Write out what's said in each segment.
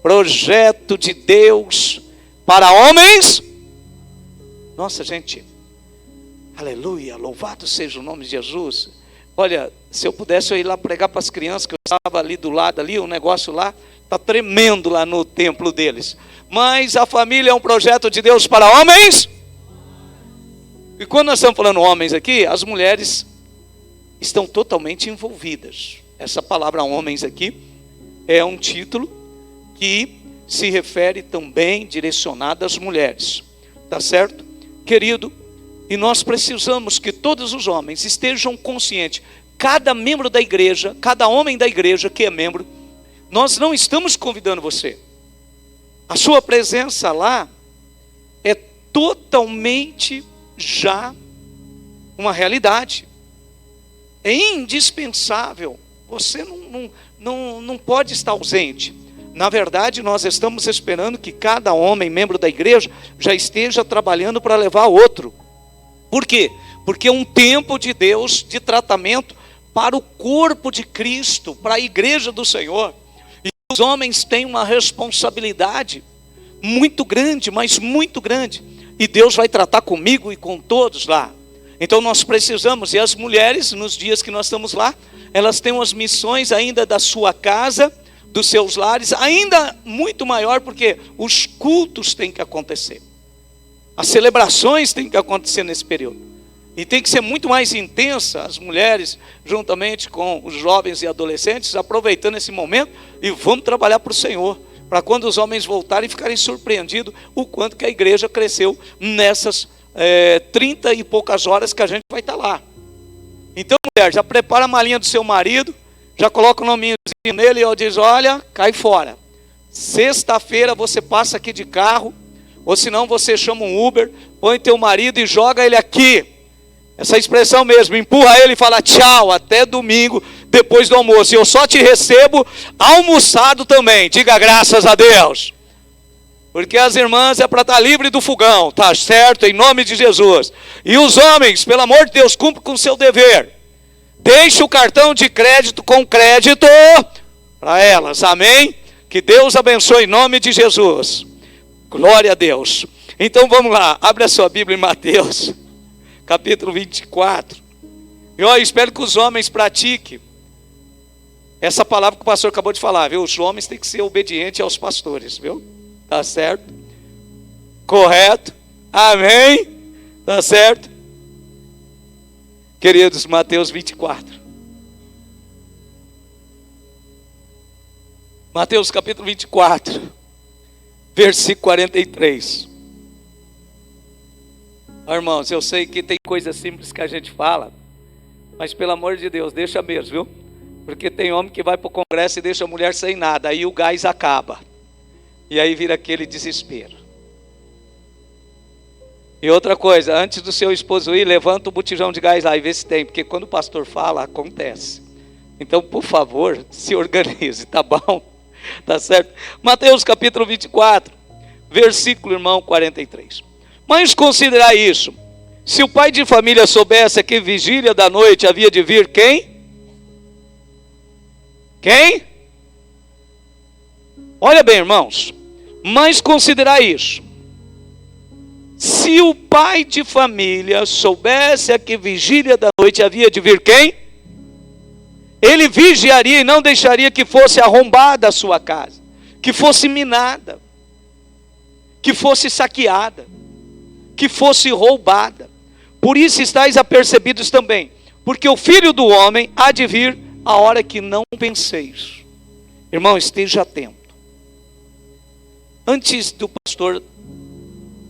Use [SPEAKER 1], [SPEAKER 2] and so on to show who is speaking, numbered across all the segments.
[SPEAKER 1] projeto de Deus para homens. Nossa, gente, aleluia, louvado seja o nome de Jesus. Olha, se eu pudesse eu ir lá pregar para as crianças, que eu estava ali do lado, ali, um negócio lá, está tremendo lá no templo deles. Mas a família é um projeto de Deus para homens. E quando nós estamos falando homens aqui, as mulheres estão totalmente envolvidas. Essa palavra homens aqui é um título que se refere também direcionado às mulheres. Tá certo? Querido, e nós precisamos que todos os homens estejam conscientes. Cada membro da igreja, cada homem da igreja que é membro, nós não estamos convidando você. A sua presença lá é totalmente já uma realidade. É indispensável. Você não pode estar ausente. Na verdade, nós estamos esperando que cada homem, membro da igreja, já esteja trabalhando para levar outro. Por quê? Porque é um tempo de Deus, de tratamento para o corpo de Cristo, para a igreja do Senhor. E os homens têm uma responsabilidade muito grande, mas muito grande. E Deus vai tratar comigo e com todos lá. Então nós precisamos, e as mulheres, nos dias que nós estamos lá, elas têm as missões ainda da sua casa, dos seus lares, ainda muito maior, porque os cultos têm que acontecer. As celebrações têm que acontecer nesse período. E tem que ser muito mais intensa, as mulheres, juntamente com os jovens e adolescentes, aproveitando esse momento, e vamos trabalhar para o Senhor, para quando os homens voltarem, ficarem surpreendidos o quanto que a igreja cresceu nessas 30 e poucas horas que a gente vai estar lá. Então, mulher, já prepara a malinha do seu marido, já coloca o nominho nele e diz: olha, cai fora. Sexta-feira você passa aqui de carro, ou senão você chama um Uber, põe teu marido e joga ele aqui. Essa expressão mesmo, empurra ele e fala: tchau, até domingo, depois do almoço. E eu só te recebo almoçado também. Diga graças a Deus. Porque as irmãs é para estar livre do fogão, tá certo? Em nome de Jesus. E os homens, pelo amor de Deus, cumpre com o seu dever. Deixe o cartão de crédito com crédito para elas, amém? Que Deus abençoe em nome de Jesus. Glória a Deus. Então vamos lá, abre a sua Bíblia em Mateus, capítulo 24. E eu espero que os homens pratiquem essa palavra que o pastor acabou de falar, viu? Os homens têm que ser obedientes aos pastores, viu? Tá certo? Correto? Amém? Tá certo? Queridos, Mateus 24. Mateus capítulo 24, versículo 43. Irmãos, eu sei que tem coisas simples que a gente fala, mas pelo amor de Deus, deixa mesmo, viu? Porque tem homem que vai para o congresso e deixa a mulher sem nada, aí o gás acaba. E aí vira aquele desespero. E outra coisa, antes do seu esposo ir, levanta o botijão de gás lá e vê se tem, porque quando o pastor fala, acontece. Então, por favor, se organize, tá bom? Tá certo? Mateus capítulo 24, versículo, irmão, 43. Mas considerai isso: se o pai de família soubesse a que vigília da noite havia de vir quem? Quem? Olha bem, irmãos, mas considerai isso: se o pai de família soubesse a que vigília da noite havia de vir quem? Ele vigiaria e não deixaria que fosse arrombada a sua casa, que fosse minada, que fosse saqueada, que fosse roubada. Por isso estáis apercebidos também, porque o Filho do Homem há de vir a hora que não penseis. Irmão, esteja atento. Antes do pastor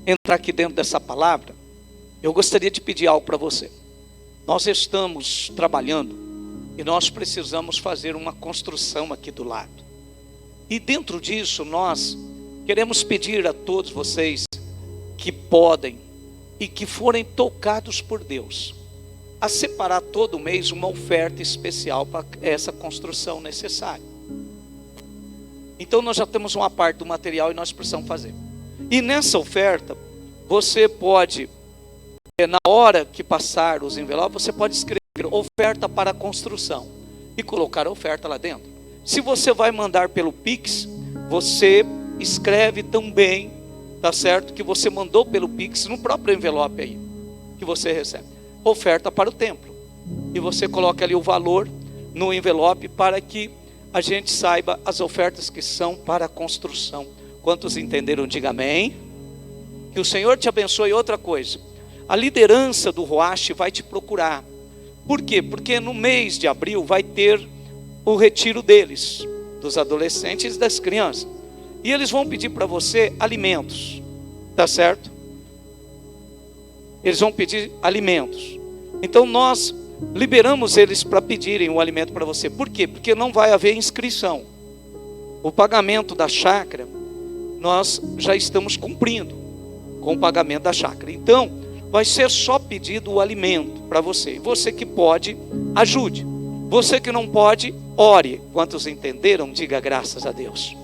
[SPEAKER 1] entrar aqui dentro dessa palavra, eu gostaria de pedir algo para você. Nós estamos trabalhando e nós precisamos fazer uma construção aqui do lado. E dentro disso nós queremos pedir a todos vocês que podem e que forem tocados por Deus, a separar todo mês uma oferta especial para essa construção necessária. Então nós já temos uma parte do material e nós precisamos fazer. E nessa oferta, você pode, na hora que passar os envelopes, você pode escrever oferta para a construção e colocar a oferta lá dentro. Se você vai mandar pelo Pix, você escreve também, tá certo? Que você mandou pelo Pix no próprio envelope aí, que você recebe. Oferta para o templo. E você coloca ali o valor no envelope para que a gente saiba as ofertas que são para a construção. Quantos entenderam? Diga amém. Que o Senhor te abençoe. Outra coisa, a liderança do Roache vai te procurar. Por quê? Porque no mês de abril vai ter o retiro deles, dos adolescentes e das crianças. E eles vão pedir para você alimentos, tá certo? Eles vão pedir alimentos. Então nós liberamos eles para pedirem o alimento para você. Por quê? Porque não vai haver inscrição. O pagamento da chácara, nós já estamos cumprindo com o pagamento da chácara. Então, vai ser só pedido o alimento para você. Você que pode, ajude. Você que não pode, ore. Quantos entenderam? Diga graças a Deus.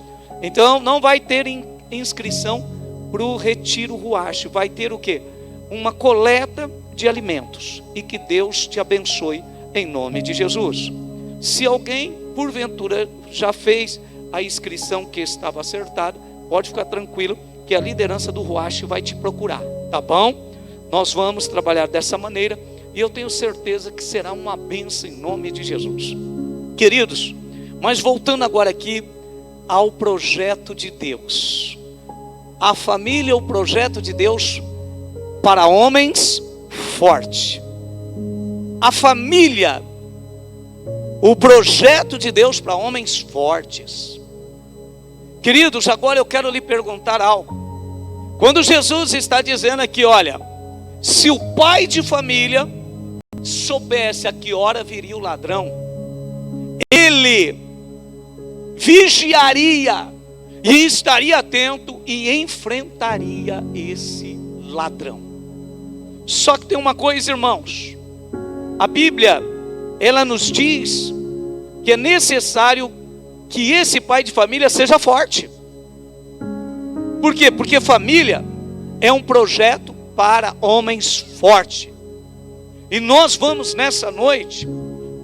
[SPEAKER 1] Então, não vai ter inscrição para o Retiro Ruache. Vai ter o quê? Uma coleta de alimentos. E que Deus te abençoe em nome de Jesus. Se alguém, porventura, já fez a inscrição que estava acertada, pode ficar tranquilo que a liderança do Ruache vai te procurar, tá bom? Nós vamos trabalhar dessa maneira e eu tenho certeza que será uma bênção em nome de Jesus. Queridos, mas voltando agora aqui ao projeto de Deus. A família, o projeto de Deus para homens forte. A família, o projeto de Deus para homens fortes. Queridos, agora eu quero lhe perguntar algo. Quando Jesus está dizendo aqui, olha, se o pai de família soubesse a que hora viria o ladrão, ele vigiaria e estaria atento e enfrentaria esse ladrão. Só que tem uma coisa, irmãos, a Bíblia, ela nos diz que é necessário que esse pai de família seja forte. Por quê? Porque família é um projeto para homens fortes. E nós vamos nessa noite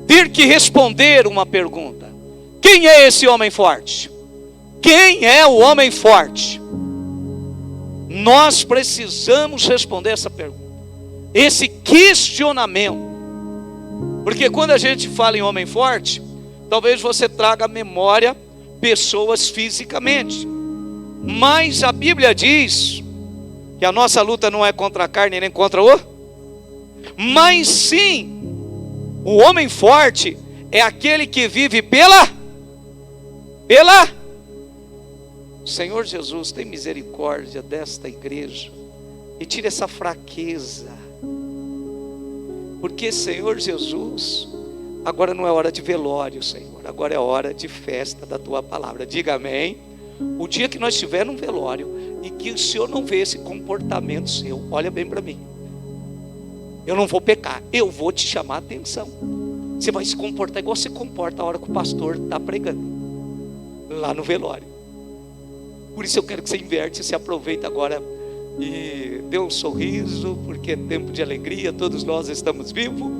[SPEAKER 1] ter que responder uma pergunta: quem é esse homem forte? Quem é o homem forte? Nós precisamos responder essa pergunta, esse questionamento. Porque quando a gente fala em homem forte, talvez você traga à memória pessoas fisicamente. Mas a Bíblia diz que a nossa luta não é contra a carne nem contra o... Mas sim, o homem forte é aquele que vive pela... Senhor Jesus, tem misericórdia desta igreja e tira essa fraqueza. Porque, Senhor Jesus, agora não é hora de velório, Senhor. Agora é hora de festa da Tua palavra. Diga amém. O dia que nós estivermos num velório e que o Senhor não vê esse comportamento seu, olha bem para mim. Eu não vou pecar, eu vou te chamar a atenção. Você vai se comportar igual você comporta a hora que o pastor está pregando lá no velório. Por isso eu quero que você inverte, você aproveita agora e dê um sorriso, porque é tempo de alegria, todos nós estamos vivos,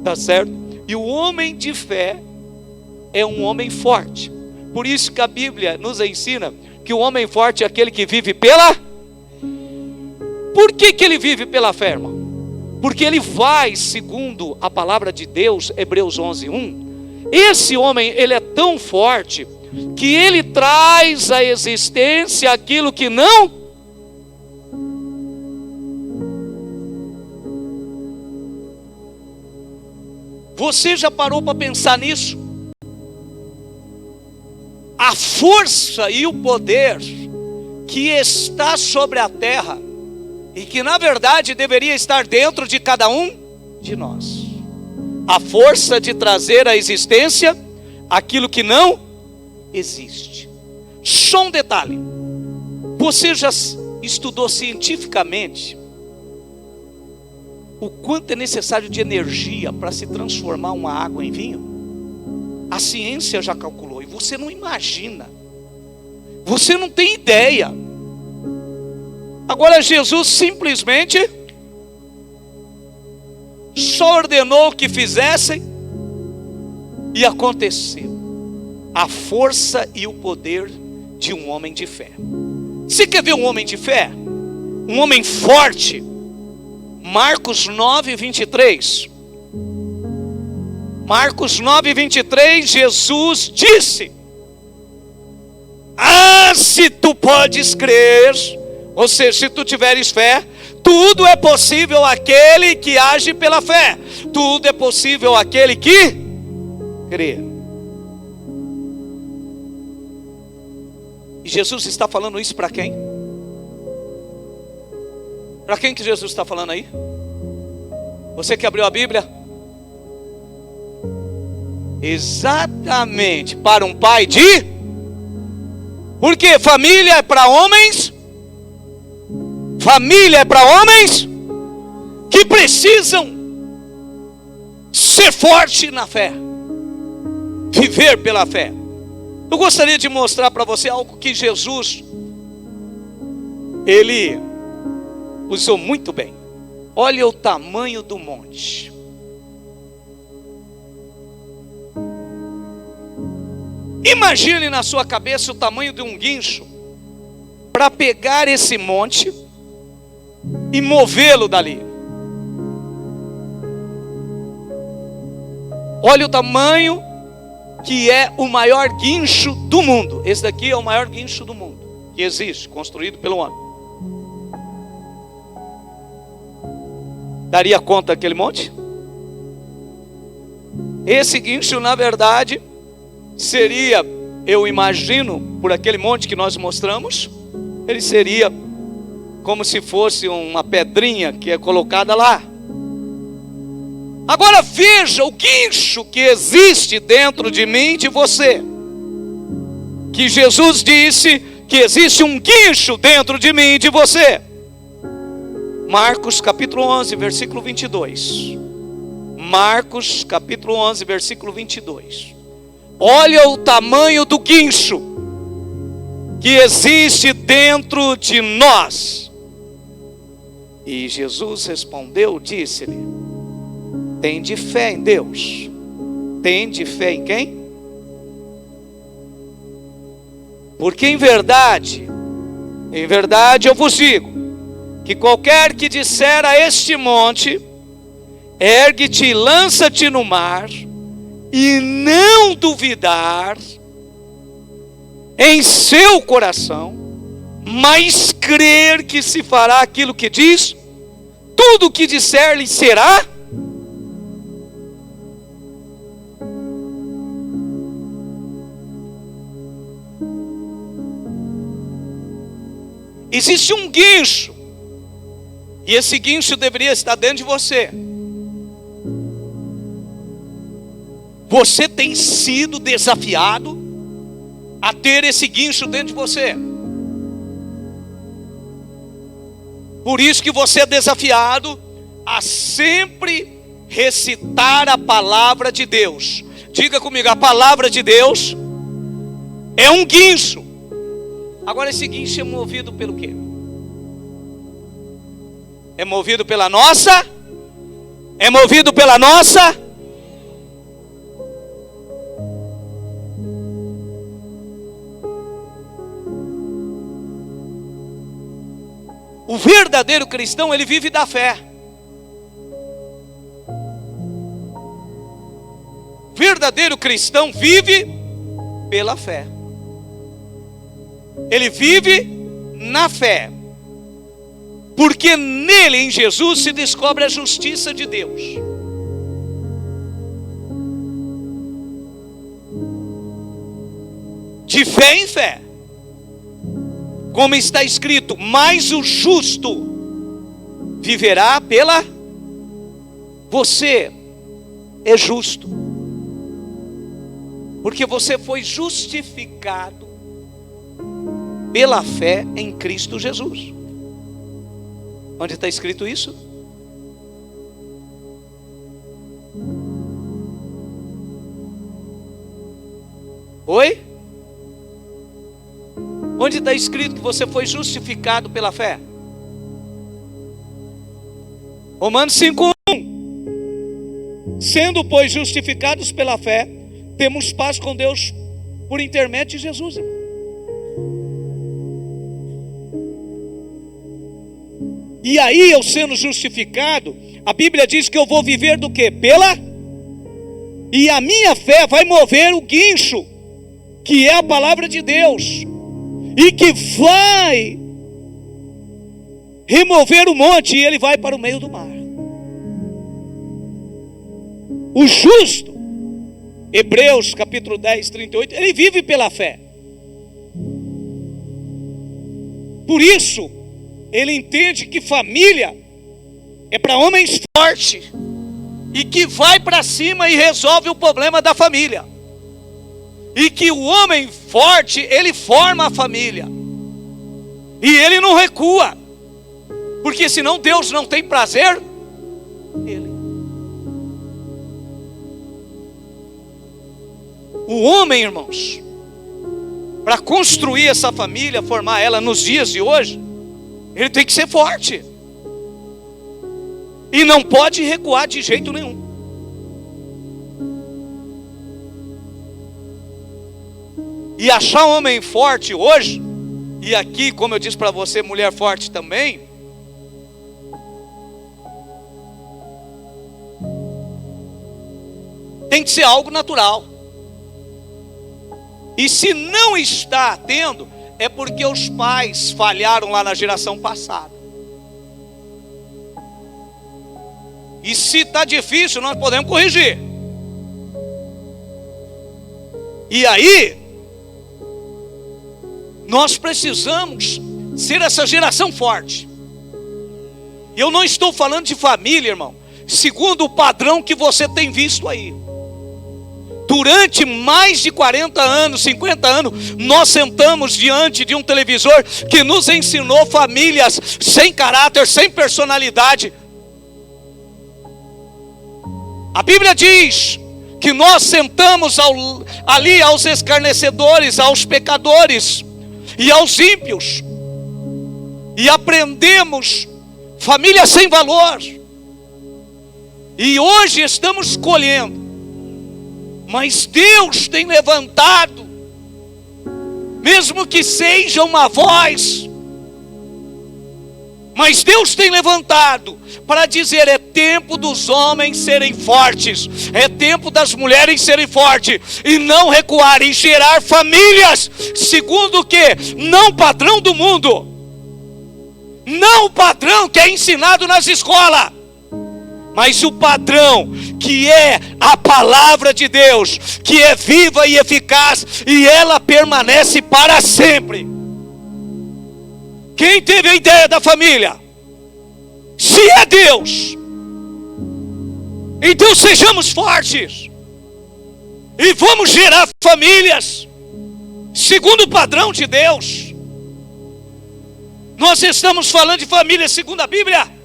[SPEAKER 1] tá certo? E o homem de fé é um homem forte. Por isso que a Bíblia nos ensina que o homem forte é aquele que vive pela... Por que ele vive pela fé, irmão? Porque ele vai segundo a palavra de Deus, Hebreus 11:1. Esse homem, ele é tão forte que ele traz à existência aquilo que não... Você já parou para pensar nisso? A força e o poder que está sobre a terra e que na verdade deveria estar dentro de cada um de nós. A força de trazer à existência aquilo que não existe. Só um detalhe: você já estudou cientificamente o quanto é necessário de energia para se transformar uma água em vinho? A ciência já calculou e você não imagina, você não tem ideia. Agora Jesus simplesmente só ordenou que fizessem e aconteceu. A força e o poder de um homem de fé. Você quer ver um homem de fé? Um homem forte? Marcos 9, 23. Marcos 9, 23, Jesus disse: se tu podes crer, ou seja, se tu tiveres fé, tudo é possível àquele que age pela fé. Tudo é possível àquele que crê. E Jesus está falando isso para quem? Para quem que Jesus está falando aí? Você que abriu a Bíblia? Exatamente, para um pai de... Porque família é para homens. Família é para homens que precisam ser forte na fé, viver pela fé. Eu gostaria de mostrar para você algo que Jesus, ele usou muito bem. Olha o tamanho do monte. Imagine na sua cabeça o tamanho de um guincho para pegar esse monte e movê-lo dali. Olha o tamanho que é o maior guincho do mundo. Esse daqui é o maior guincho do mundo que existe, construído pelo homem. Daria conta daquele monte? Esse guincho, na verdade, seria, eu imagino, por aquele monte que nós mostramos, ele seria como se fosse uma pedrinha que é colocada lá. Agora veja o guincho que existe dentro de mim e de você. Que Jesus disse que existe um guincho dentro de mim e de você. Marcos capítulo 11, versículo 22. Marcos capítulo 11, versículo 22. Olha o tamanho do guincho que existe dentro de nós. E Jesus respondeu, disse-lhe: tende fé em Deus. Tende fé em quem? Porque em verdade eu vos digo, que qualquer que disser a este monte, ergue-te e lança-te no mar, e não duvidar em seu coração, mas crer que se fará aquilo que diz, tudo o que disser lhe será. Existe um guincho, e esse guincho deveria estar dentro de você. Você tem sido desafiado a ter esse guincho dentro de você. Por isso que você é desafiado a sempre recitar a palavra de Deus. Diga comigo, a palavra de Deus é um guincho. Agora esse guincho é movido pelo quê? É movido pela nossa? É movido pela nossa? O verdadeiro cristão, ele vive da fé. O verdadeiro cristão vive pela fé. Ele vive na fé. Porque nele, em Jesus, se descobre a justiça de Deus. De fé em fé. Como está escrito, mas o justo viverá pela... Você é justo. Porque você foi justificado pela fé em Cristo Jesus. Onde está escrito isso? Oi? Onde está escrito que você foi justificado pela fé? Romanos 5:1. Sendo, pois, justificados pela fé, temos paz com Deus por intermédio de Jesus. E aí eu sendo justificado, a Bíblia diz que eu vou viver do quê? E a minha fé vai mover o guincho, que é a palavra de Deus, e que vai remover o monte, e ele vai para o meio do mar. O justo, Hebreus capítulo 10, 38, ele vive pela fé. Por isso, ele entende que família é para homens fortes, e que vai para cima e resolve o problema da família. E que o homem forte, ele forma a família. E ele não recua. Porque senão Deus não tem prazer nele. O homem, irmãos, para construir essa família, formar ela nos dias de hoje, ele tem que ser forte. E não pode recuar de jeito nenhum. E achar um homem forte hoje, e aqui, como eu disse para você, mulher forte também, tem que ser algo natural. E se não está tendo, é porque os pais falharam lá na geração passada. E se está difícil, nós podemos corrigir. E aí, nós precisamos ser essa geração forte. Eu não estou falando de família, irmão, segundo o padrão que você tem visto aí. Durante mais de 40 anos, 50 anos, nós sentamos diante de um televisor que nos ensinou famílias sem caráter, sem personalidade. A Bíblia diz que nós sentamos ali aos escarnecedores, aos pecadores e aos ímpios, e aprendemos família sem valor. E hoje estamos colhendo. Mas Deus tem levantado, mesmo que seja uma voz, mas Deus tem levantado para dizer: é tempo dos homens serem fortes, é tempo das mulheres serem fortes, e não recuarem, gerar famílias, segundo o que? Não o padrão do mundo, não o padrão que é ensinado nas escolas, mas o padrão que é a palavra de Deus, que é viva e eficaz, e ela permanece para sempre. Quem teve a ideia da família? Se é Deus, então sejamos fortes, e vamos gerar famílias, segundo o padrão de Deus. Nós estamos falando de família segundo a Bíblia.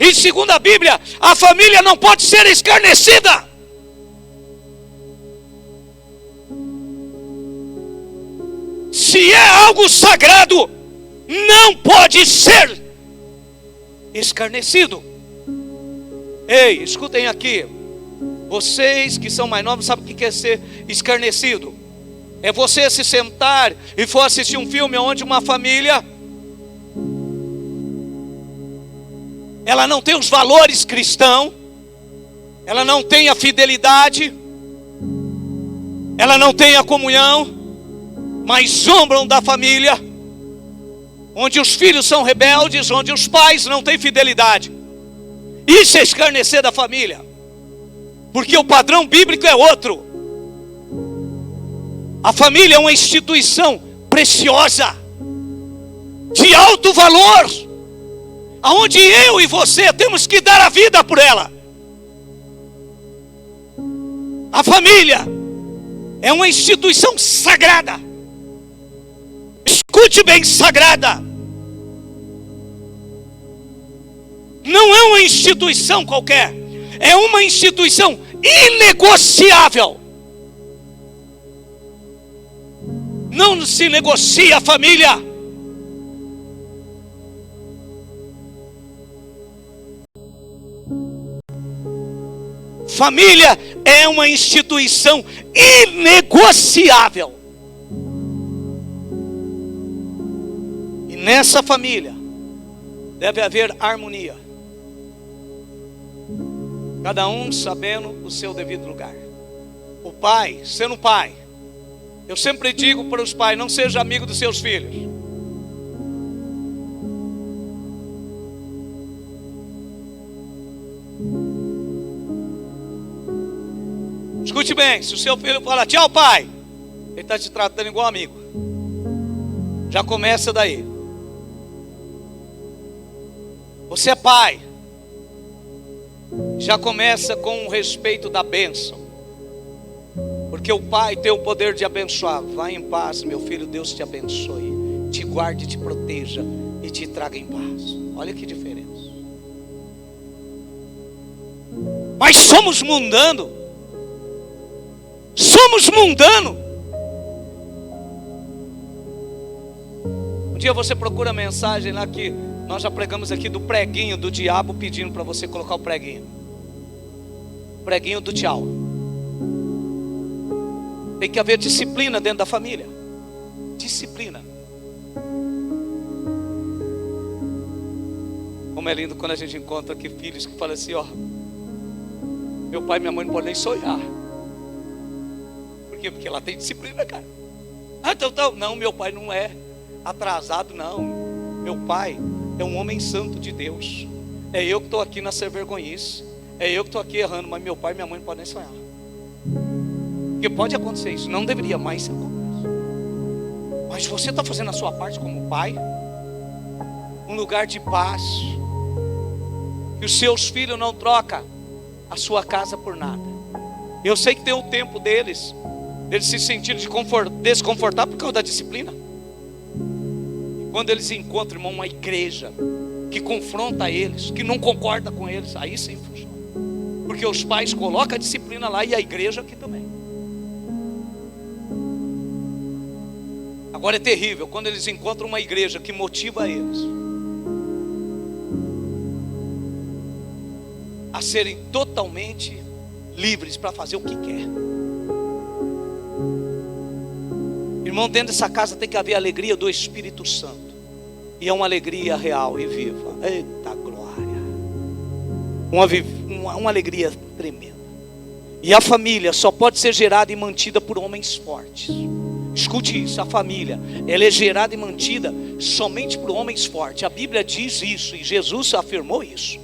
[SPEAKER 1] E segundo a Bíblia, a família não pode ser escarnecida. Se é algo sagrado, não pode ser escarnecido. Ei, escutem aqui. Vocês que são mais novos sabem o que é ser escarnecido. É você se sentar e for assistir um filme onde uma família, ela não tem os valores cristãos, ela não tem a fidelidade, ela não tem a comunhão, mas zombam da família, onde os filhos são rebeldes, onde os pais não têm fidelidade. Isso é escarnecer da família, porque o padrão bíblico é outro. A família é uma instituição preciosa, de alto valor, aonde eu e você temos que dar a vida por ela. A família é uma instituição sagrada. Escute bem, sagrada. Não é uma instituição qualquer, é uma instituição inegociável. Não se negocia a família. Família é uma instituição inegociável. E nessa família, deve haver harmonia. Cada um sabendo o seu devido lugar. O pai, sendo pai, eu sempre digo para os pais: não seja amigo dos seus filhos. Escute bem, se o seu filho fala tchau pai, ele está te tratando igual amigo. Já começa daí. Você é pai, já começa com o respeito da bênção, porque o pai tem o poder de abençoar. Vai em paz, meu filho, Deus te abençoe, te guarde, te proteja e te traga em paz. Olha que diferença. Mas somos mundanos. Somos mundanos. Um dia você procura a mensagem lá que nós já pregamos aqui, do preguinho do diabo pedindo para você colocar o preguinho. Preguinho do tchau. Tem que haver disciplina dentro da família. Disciplina. Como é lindo quando a gente encontra aqui filhos que falam assim: ó, meu pai e minha mãe não podem nem sonhar. Por quê? Porque ela tem disciplina, cara. Ah, então, não, meu pai não é atrasado, não. Meu pai é um homem santo de Deus. É eu que estou aqui na ser vergonhice. É eu que estou aqui errando, mas meu pai e minha mãe não podem nem sonhar. Porque pode acontecer isso, não deveria mais ser acontece. Mas você está fazendo a sua parte como pai, um lugar de paz, que os seus filhos não trocam a sua casa por nada. Eu sei que tem o tempo deles se sentirem desconfortável por causa da disciplina. E quando eles encontram, irmão, uma igreja que confronta eles, que não concorda com eles, aí sim funciona. Porque os pais colocam a disciplina lá e a igreja aqui também. Agora é terrível quando eles encontram uma igreja que motiva eles a serem totalmente livres para fazer o que quer. Irmão, dentro dessa casa tem que haver a alegria do Espírito Santo. E é uma alegria real e viva. Eita glória. Uma alegria tremenda. E a família só pode ser gerada e mantida por homens fortes. Escute isso, a família, ela é gerada e mantida somente por homens fortes. A Bíblia diz isso e Jesus afirmou isso.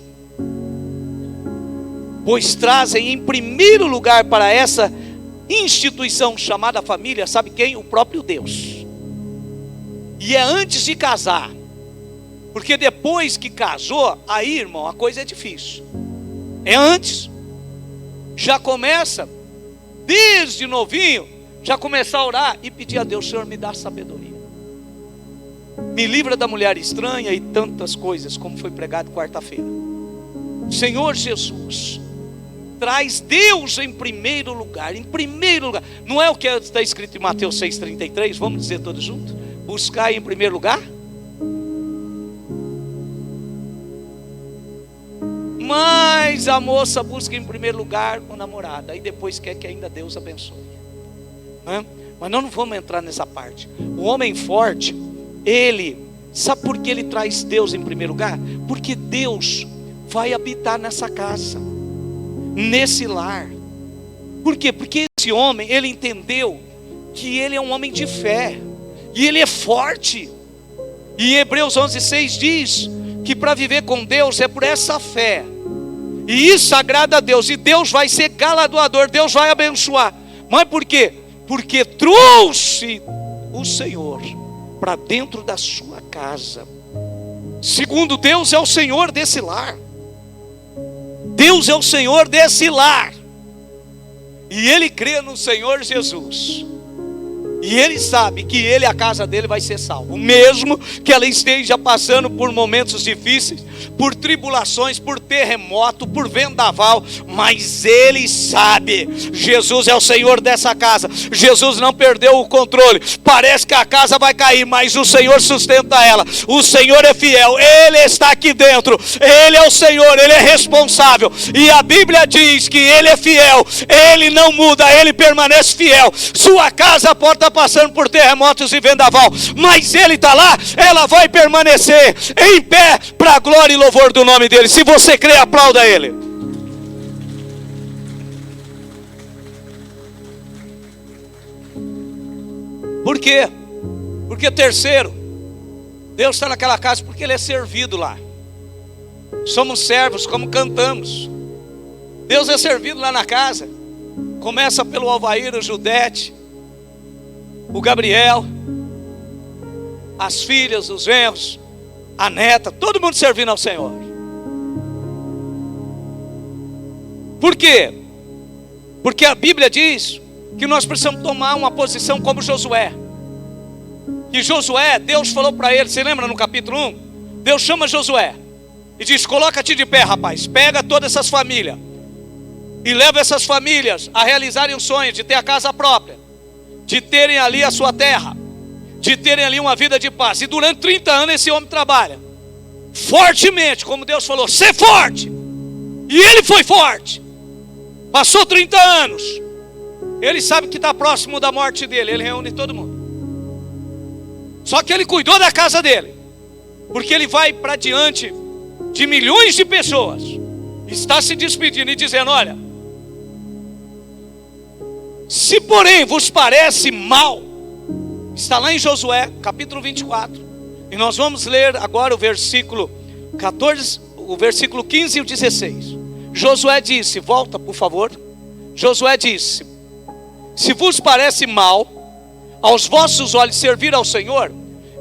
[SPEAKER 1] Pois trazem em primeiro lugar para essa instituição chamada família, sabe quem? O próprio Deus. E é antes de casar. Porque depois que casou, aí, irmão, a coisa é difícil. É antes. Já começa, desde novinho, já começar a orar e pedir a Deus: Senhor, me dá sabedoria. Me livra da mulher estranha e tantas coisas, como foi pregado quarta-feira. Senhor Jesus, traz Deus em primeiro lugar. Em primeiro lugar. Não é o que está escrito em Mateus 6,33? Vamos dizer todos juntos? Buscar em primeiro lugar. Mas a moça busca em primeiro lugar o namorado. Aí depois quer que ainda Deus abençoe. Mas nós não vamos entrar nessa parte. O homem forte, ele, sabe por que ele traz Deus em primeiro lugar? Porque Deus vai habitar nessa casa, nesse lar. Por quê? Porque esse homem, ele entendeu que ele é um homem de fé, e ele é forte. E Hebreus 11,6 diz que para viver com Deus é por essa fé, e isso agrada a Deus, e Deus vai ser galardoador, Deus vai abençoar. Mas por quê? Porque trouxe o Senhor para dentro da sua casa. Segundo, Deus é o Senhor desse lar. Deus é o Senhor desse lar. E ele crê no Senhor Jesus. E ele sabe que ele, a casa dele vai ser salvo. Mesmo que ela esteja passando por momentos difíceis, por tribulações, por terremoto, por vendaval, mas Ele sabe. Jesus é o Senhor dessa casa. Jesus não perdeu o controle. Parece que a casa vai cair, mas o Senhor sustenta ela. O Senhor é fiel, Ele está aqui dentro. Ele é o Senhor, Ele é responsável. E a Bíblia diz que Ele é fiel, Ele não muda, Ele permanece fiel. Sua casa pode estar passando por terremotos e vendaval, mas Ele está lá, ela vai permanecer em pé para a glória e louvor do nome dEle. Se você crê, aplauda Ele. Por quê? Porque terceiro, Deus está naquela casa porque Ele é servido lá. Somos servos, como cantamos. Deus é servido lá na casa. Começa pelo Alvair, o Judete, o Gabriel, as filhas, os genros, a neta, todo mundo servindo ao Senhor. Por quê? Porque a Bíblia diz que nós precisamos tomar uma posição como Josué. Que Josué, Deus falou para ele, você lembra no capítulo 1? Deus chama Josué e diz: coloca-te de pé, rapaz, pega todas essas famílias e leva essas famílias a realizarem o sonho de ter a casa própria, de terem ali a sua terra, de terem ali uma vida de paz. E durante 30 anos esse homem trabalha fortemente, como Deus falou, ser forte. E ele foi forte. Passou 30 anos. Ele sabe que está próximo da morte dele. Ele reúne todo mundo. Só que ele cuidou da casa dele, porque ele vai para diante de milhões de pessoas, está se despedindo e dizendo: olha, se porém vos parece mal, está lá em Josué, capítulo 24, e nós vamos ler agora o versículo 14, o versículo 15 e o 16. Josué disse, volta por favor. Josué disse: se vos parece mal aos vossos olhos servir ao Senhor,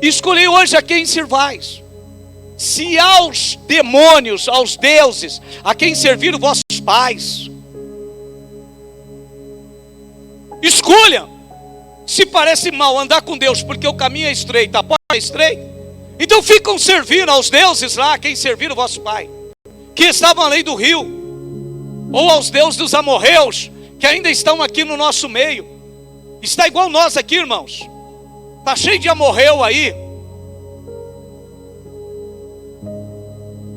[SPEAKER 1] escolhei hoje a quem servais. Se aos demônios, aos deuses, a quem serviram vossos pais, escolha. Se parece mal andar com Deus, porque o caminho é estreito, a porta é estreita, então ficam servindo aos deuses lá, a quem serviram vossos pais, que estavam além do rio, ou aos deuses dos amorreus, que ainda estão aqui no nosso meio. Está igual nós aqui, irmãos. Está cheio de amorreu aí.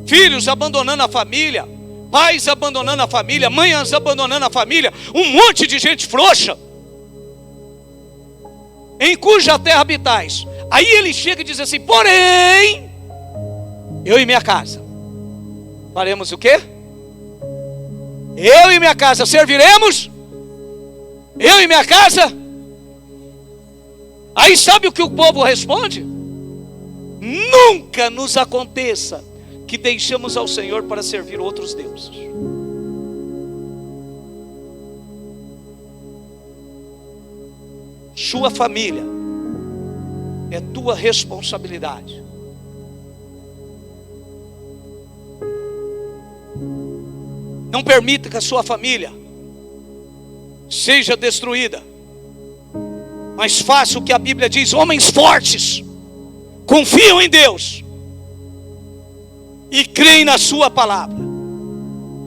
[SPEAKER 1] Filhos abandonando a família, pais abandonando a família, mães abandonando a família, um monte de gente frouxa, em cuja terra habitais. Aí ele chega e diz assim: porém, eu e minha casa faremos o quê? Eu e minha casa serviremos. Eu e minha casa. Aí sabe o que o povo responde? Nunca nos aconteça que deixamos ao Senhor para servir outros deuses. Sua família é tua responsabilidade. Não permita que a sua família seja destruída, mas faça o que a Bíblia diz. Homens fortes confiam em Deus e creem na sua palavra.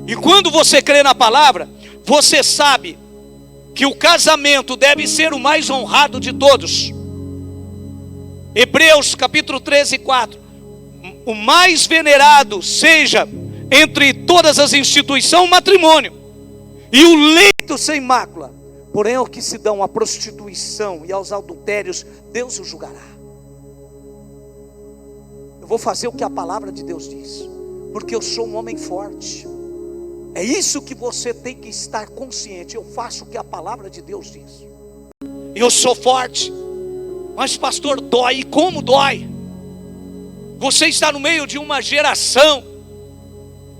[SPEAKER 1] E quando você crê na palavra, você sabe que o casamento deve ser o mais honrado de todos. Hebreus capítulo 13, 4. O mais venerado seja entre todas as instituições o matrimônio, e o leito sem mácula. Porém, ao que se dão à prostituição e aos adultérios, Deus o julgará. Eu vou fazer o que a palavra de Deus diz, porque eu sou um homem forte. É isso que você tem que estar consciente. Eu faço o que a palavra de Deus diz. Eu sou forte. Mas pastor, dói. E como dói? Você está no meio de uma geração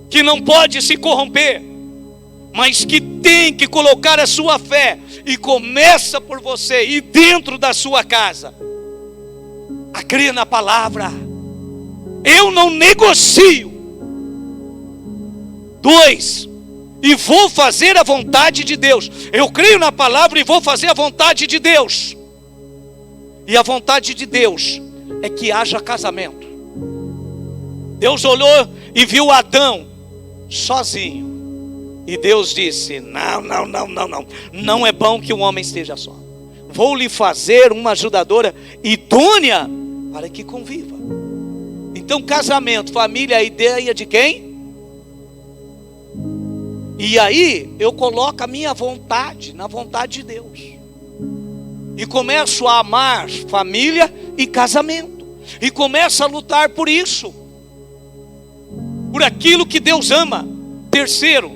[SPEAKER 1] que não pode se corromper, mas que tem que colocar a sua fé, e começa por você e dentro da sua casa, a crer na palavra. Eu não negocio. 2, e vou fazer a vontade de Deus. Eu creio na palavra e vou fazer a vontade de Deus. E a vontade de Deus é que haja casamento. Deus olhou e viu Adão sozinho. E Deus disse: não é bom que o homem esteja só. Vou lhe fazer uma ajudadora idônea para que conviva. Então, casamento, família, a ideia de quem? E aí eu coloco a minha vontade na vontade de Deus. E começo a amar família e casamento. E começo a lutar por isso. Por aquilo que Deus ama. Terceiro,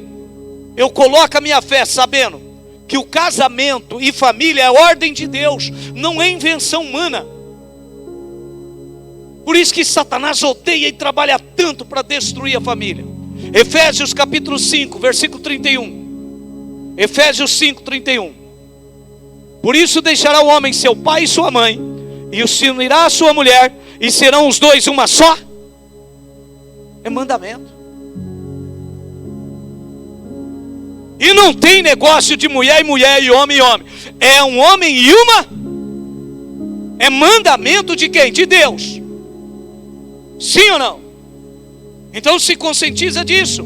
[SPEAKER 1] eu coloco a minha fé sabendo que o casamento e família é ordem de Deus, não é invenção humana. Por isso que Satanás odeia e trabalha tanto para destruir a família. Efésios capítulo 5, versículo 31. Efésios 5, 31. Por isso deixará o homem seu pai e sua mãe, e se unirá a sua mulher, e serão os dois uma só. É mandamento. E não tem negócio de mulher e mulher, e homem. É um homem e uma. É mandamento de quem? De Deus. Sim ou não? Então se conscientiza disso.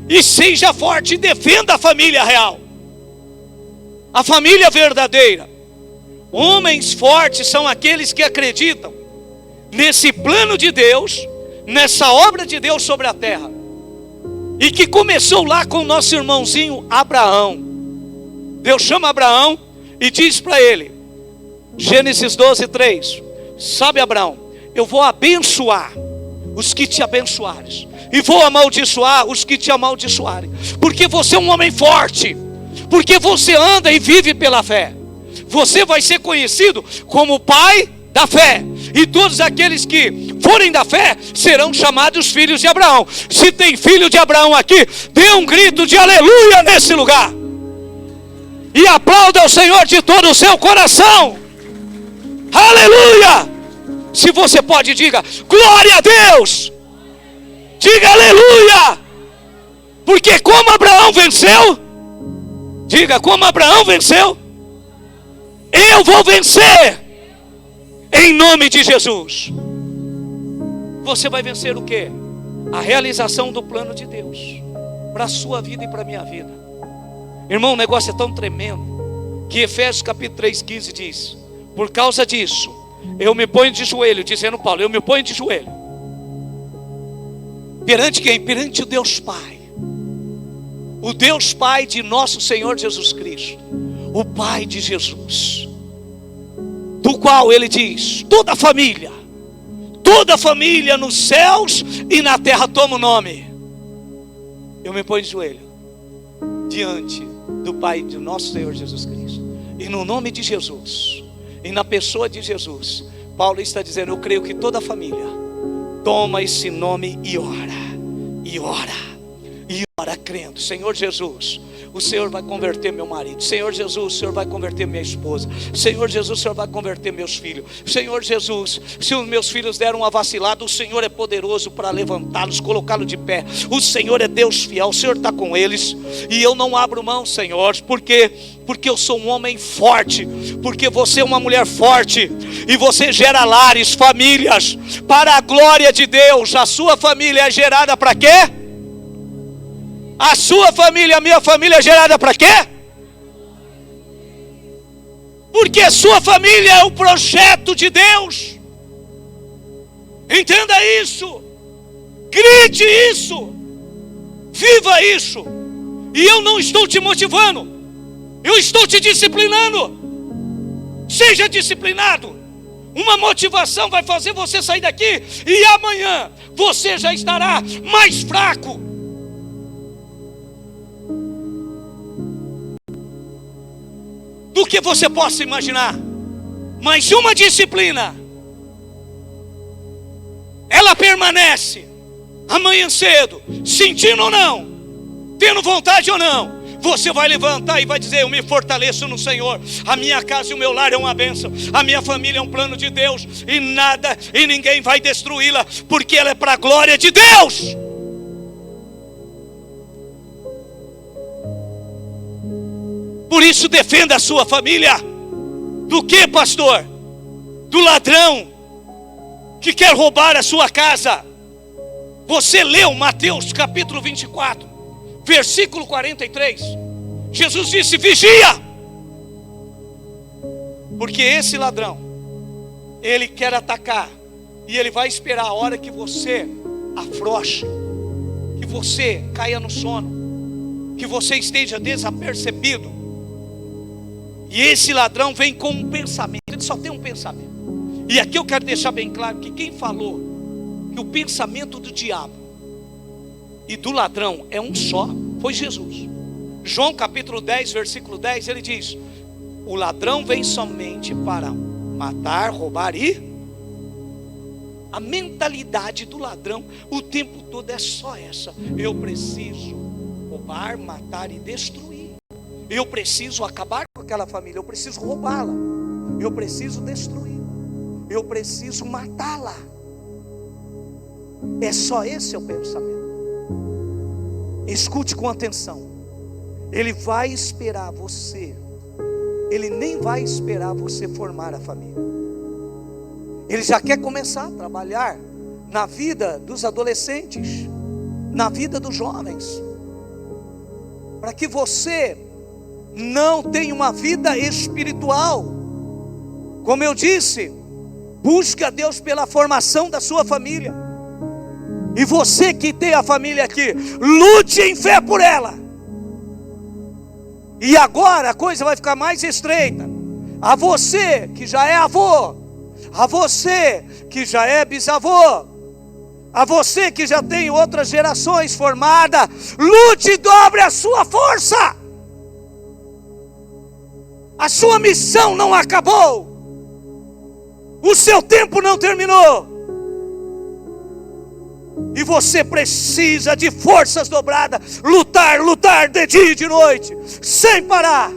[SPEAKER 1] E seja forte e defenda a família real. A família verdadeira. Homens fortes são aqueles que acreditam nesse plano de Deus, nessa obra de Deus sobre a terra. E que começou lá com o nosso irmãozinho Abraão. Deus chama Abraão e diz para ele, Gênesis 12, 3. Sabe, Abraão, eu vou abençoar os que te abençoares, e vou amaldiçoar os que te amaldiçoarem. Porque você é um homem forte. Porque você anda e vive pela fé. Você vai ser conhecido como o pai da fé. E todos aqueles que forem da fé serão chamados filhos de Abraão. Se tem filho de Abraão aqui, dê um grito de aleluia nesse lugar. E aplauda o Senhor de todo o seu coração. Aleluia! Se você pode, diga glória a Deus. Diga aleluia. Porque como Abraão venceu, diga como Abraão venceu, eu vou vencer. Em nome de Jesus. Você vai vencer o quê? A realização do plano de Deus para a sua vida e para a minha vida. Irmão, o negócio é tão tremendo que Efésios capítulo 3:15 diz: por causa disso, eu me ponho de joelho, dizendo Paulo, eu me ponho de joelho. Perante quem? Perante o Deus Pai. O Deus Pai de nosso Senhor Jesus Cristo. O Pai de Jesus. Do qual ele diz, toda família nos céus e na terra toma o nome. Eu me ponho de joelho diante do Pai de nosso Senhor Jesus Cristo. E no nome de Jesus, e na pessoa de Jesus, Paulo está dizendo, eu creio que toda família toma esse nome e ora crendo, Senhor Jesus, o Senhor vai converter meu marido. Senhor Jesus, o Senhor vai converter minha esposa. Senhor Jesus, o Senhor vai converter meus filhos. Senhor Jesus, se os meus filhos deram uma vacilada, o Senhor é poderoso para levantá-los, colocá-los de pé. O Senhor é Deus fiel, o Senhor está com eles. E eu não abro mão, Senhor, porque eu sou um homem forte, porque você é uma mulher forte, e você gera lares, famílias, para a glória de Deus. A sua família é gerada para quê? A sua família, a minha família é gerada para quê? Porque a sua família é o projeto de Deus. Entenda isso. Grite isso. Viva isso. E eu não estou te motivando, eu estou te disciplinando. Seja disciplinado. Uma motivação vai fazer você sair daqui, e amanhã você já estará mais fraco. Do que você possa imaginar. Mas uma disciplina, ela permanece amanhã cedo, sentindo ou não, tendo vontade ou não, você vai levantar e vai dizer, eu me fortaleço no Senhor. A minha casa e o meu lar é uma bênção. A minha família é um plano de Deus. E nada e ninguém vai destruí-la, porque ela é para a glória de Deus. Por isso defenda a sua família. Do que, pastor? Do ladrão que quer roubar a sua casa. Você leu Mateus capítulo 24, versículo 43. Jesus disse: vigia, porque esse ladrão, ele quer atacar, e ele vai esperar a hora que você afrouxe, que você caia no sono, que você esteja desapercebido. E esse ladrão vem com um pensamento, ele só tem um pensamento. E aqui eu quero deixar bem claro que quem falou que o pensamento do diabo e do ladrão é um só, foi Jesus. João capítulo 10, versículo 10, ele diz: o ladrão vem somente para matar, roubar e... A mentalidade do ladrão o tempo todo é só essa: eu preciso roubar, matar e destruir. Eu preciso acabar com aquela família, eu preciso roubá-la, eu preciso destruir, eu preciso matá-la. É só esse o pensamento. Escute com atenção. Ele vai esperar você, ele nem vai esperar você formar a família. Ele já quer começar a trabalhar na vida dos adolescentes, na vida dos jovens, para que você não tenha uma vida espiritual. Como eu disse, busque a Deus pela formação da sua família. E você que tem a família aqui, lute em fé por ela. E agora a coisa vai ficar mais estreita. A você que já é avô, a você que já é bisavô, a você que já tem outras gerações formadas, lute e dobre a sua força. A sua missão não acabou, o seu tempo não terminou, e você precisa de forças dobradas, lutar de dia e de noite, sem parar.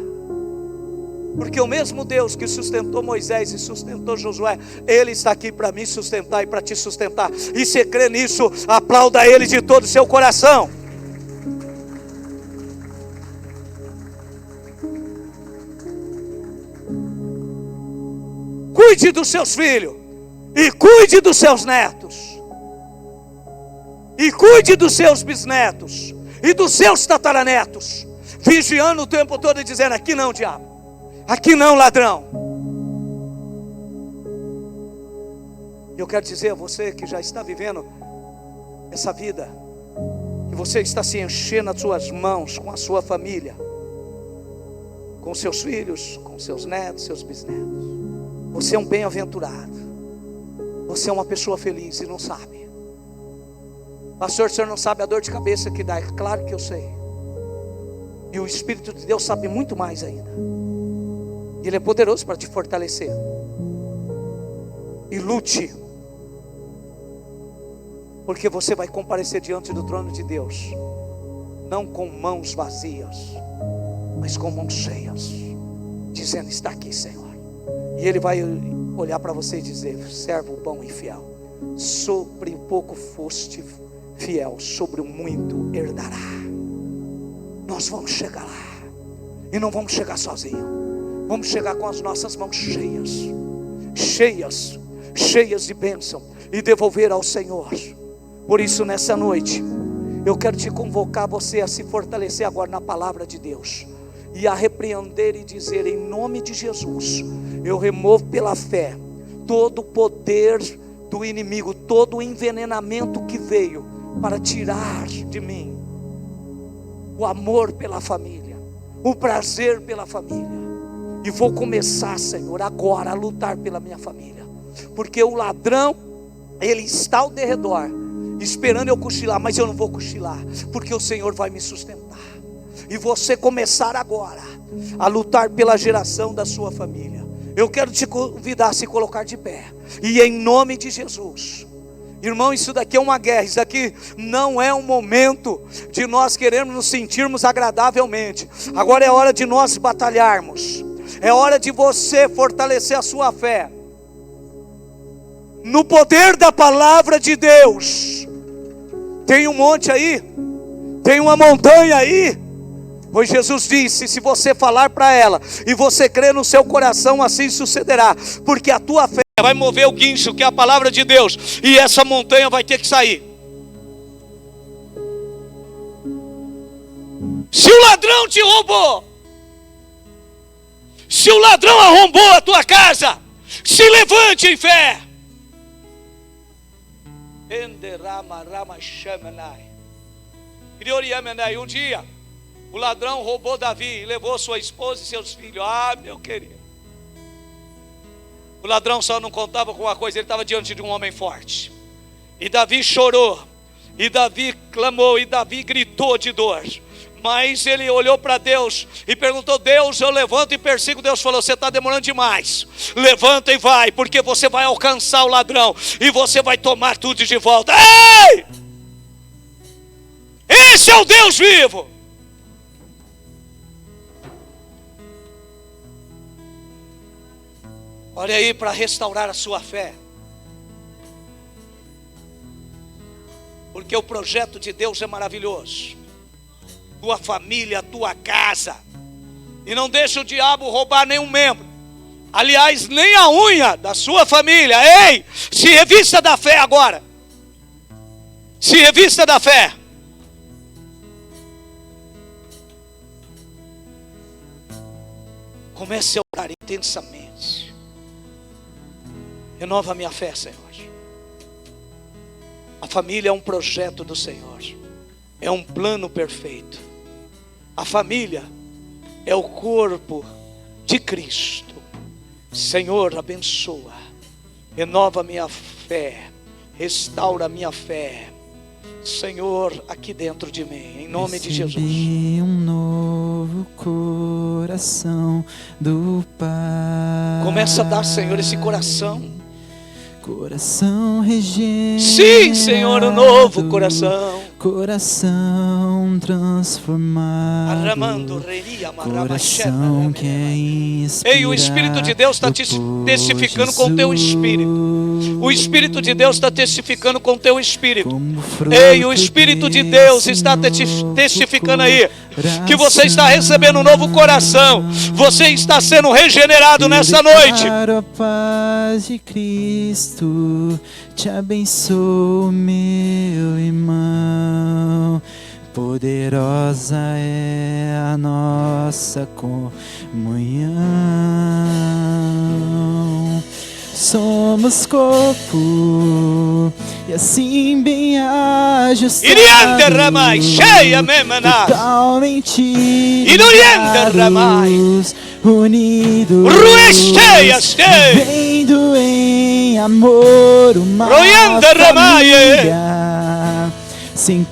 [SPEAKER 1] Porque o mesmo Deus que sustentou Moisés e sustentou Josué, Ele está aqui para me sustentar e para te sustentar. E se crê nisso, aplauda Ele de todo o seu coração. Cuide dos seus filhos, e cuide dos seus netos, e cuide dos seus bisnetos, e dos seus tataranetos, vigiando o tempo todo e dizendo: aqui não, diabo. Aqui não, ladrão. Eu quero dizer a você que já está vivendo essa vida, que você está se enchendo as suas mãos com a sua família, com seus filhos, com seus netos, seus bisnetos. Você é um bem-aventurado. Você é uma pessoa feliz e não sabe. Pastor, o senhor não sabe a dor de cabeça que dá? É claro que eu sei. E o Espírito de Deus sabe muito mais ainda. Ele é poderoso para te fortalecer. E lute, porque você vai comparecer diante do trono de Deus, não com mãos vazias, mas com mãos cheias, dizendo: está aqui, Senhor. E Ele vai olhar para você e dizer: servo bom e fiel, sobre o pouco foste fiel, sobre o muito herdará. Nós vamos chegar lá, e não vamos chegar sozinhos. Vamos chegar com as nossas mãos cheias, cheias, cheias de bênção, e devolver ao Senhor. Por isso, nessa noite, eu quero te convocar você a se fortalecer agora na palavra de Deus, e a repreender e dizer: em nome de Jesus, eu removo pela fé todo o poder do inimigo, todo o envenenamento que veio para tirar de mim o amor pela família, o prazer pela família. E vou começar, Senhor, agora a lutar pela minha família, porque o ladrão, ele está ao derredor, esperando eu cochilar, mas eu não vou cochilar, porque o Senhor vai me sustentar. E você começar agora a lutar pela geração da sua família. Eu quero te convidar a se colocar de pé, e em nome de Jesus. Irmão, isso daqui é uma guerra. Isso daqui não é um momento de nós querermos nos sentirmos agradavelmente. Agora é hora de nós batalharmos. É hora de você fortalecer a sua fé no poder da palavra de Deus. Tem um monte aí, tem uma montanha aí, pois Jesus disse: se você falar para ela e você crer no seu coração, assim sucederá. Porque a tua fé vai mover o guincho, que é a palavra de Deus, e essa montanha vai ter que sair. Se o ladrão te roubou, se o ladrão arrombou a tua casa, se levante em fé. Um dia, o ladrão roubou Davi e levou sua esposa e seus filhos. Ah, meu querido. O ladrão só não contava com uma coisa, ele estava diante de um homem forte. E Davi chorou, e Davi clamou, e Davi gritou de dor. Mas ele olhou para Deus e perguntou: Deus, eu levanto e persigo. Deus falou: você está demorando demais. Levanta e vai, porque você vai alcançar o ladrão e você vai tomar tudo de volta. Ei! Esse é o Deus vivo. Olha aí, para restaurar a sua fé. Porque o projeto de Deus é maravilhoso. Tua família, tua casa. E não deixa o diabo roubar nenhum membro. Aliás, nem a unha da sua família. Ei, se revista da fé agora. Se revista da fé. Comece a orar intensamente. Renova a minha fé, Senhor. A família é um projeto do Senhor. É um plano perfeito. A família é o corpo de Cristo. Senhor, abençoa. Renova a minha fé. Restaura a minha fé. Senhor, aqui dentro de mim, em nome de Jesus.
[SPEAKER 2] Um novo coração do Pai.
[SPEAKER 1] Começa a dar, Senhor, esse coração.
[SPEAKER 2] Coração regenerado.
[SPEAKER 1] Sim, Senhor, um novo coração.
[SPEAKER 2] Coração transformado. Coração que é inspirado.
[SPEAKER 1] Ei, o Espírito de Deus está testificando com o teu Espírito. O Espírito de Deus está testificando com o teu Espírito. Ei, o Espírito de Deus está testificando aí que você está recebendo um novo coração. Você está sendo regenerado nessa noite.
[SPEAKER 2] A paz de Cristo te abençoe, meu irmão. Poderosa é a nossa comunhão. Somos corpo e assim bem ajustados, totalmente ligados, unidos, vivendo em amor, uma família sem